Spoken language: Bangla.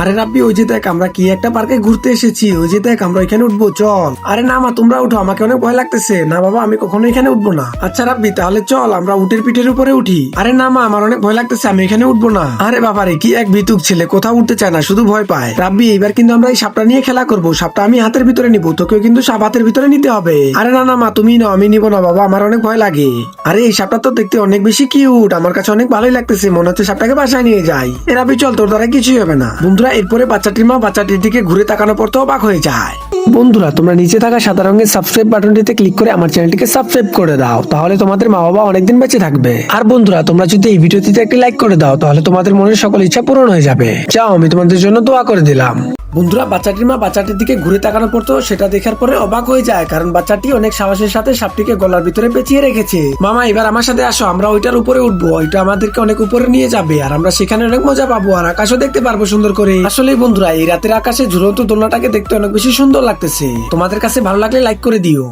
আরে রাব্বি, ওই যে দেখ আমরা কি একটা পার্কে ঘুরতে এসেছি, ওই যে দেখ আমরা এখানে উঠবো, চল। আরে না মা, তোমরা উঠো, আমাকে অনেক ভয় লাগতেছে। না বাবা, আমি কখনো এখানে উঠবো না। আচ্ছা রাব্বি, তাহলে চল আমরা উটের পিঠের উপরে উঠি। আরে না মা, আমার অনেক ভয় লাগতেছে, আমি এখানে উঠবো না। আরে বাবারে, কি এক ভিতুক ছেলে, কোথাও উঠতে চায় না, শুধু ভয় পায়। রাব্বি, এবার কিন্তু আমরা এই সাপটা নিয়ে খেলা করবো। সাপটা আমি হাতের ভিতরে নিবো, তোকেও কিন্তু সাপ হাতের ভিতরে নিতে হবে। আরে না না মা, তুমি নাও, আমি নিবো না বাবা, আমার অনেক ভয় লাগে। আরে এই সাপটা তো দেখতে অনেক বেশি কিউট, আমার কাছে অনেক ভালোই লাগতেছে, মনে হচ্ছে সাপটাকে বাসায় নিয়ে যাই। এ রাব্বি চল, তোর দ্বারা কিছুই হবে না। বন্ধুরা, এরপরে বাচ্চাটির মা বাচ্চাটির দিকে ঘুরে তাকানোর পর তো অবাক হয়ে যায়। বন্ধুরা, তোমরা নিচে থাকা সাদা রঙের সাবস্ক্রাইব বাটনটিতে ক্লিক করে আমার চ্যানেলটিকে সাবস্ক্রাইব করে দাও, তাহলে তোমাদের মা বাবা অনেকদিন বেঁচে থাকবে। আর বন্ধুরা, তোমরা যদি এই ভিডিওটিতে একটি লাইক করে দাও, তাহলে তোমাদের মনের সকল ইচ্ছা পূরণ হয়ে যাবে। যাও, আমি তোমাদের জন্য দোয়া করে দিলাম। বন্ধুরা, বাচ্চাটির মা বাচ্চাটির দিকে ঘুরে তাকানোর পর তো সেটা দেখার পরে অবাক হয়ে যায়, কারণ বাচ্চাটি অনেক সাহসের সাথে সাপটিকে গলার ভিতরে পেঁচিয়ে রেখেছে। মামা, এবার আমার সাথে আসো, আমরা ওইটার উপরে উঠবো, ওইটা আমাদেরকে অনেক উপরে নিয়ে যাবে, আর আমরা সেখানে অনেক মজা পাবো, আর আকাশও দেখতে পারবো সুন্দর করে। আসলে বন্ধুরা, এই রাতের আকাশে ঝুলন্ত দোলনাটাকে দেখতে অনেক বেশি সুন্দর লাগতেছে। তোমাদের কাছে ভালো লাগলে লাইক করে দিও।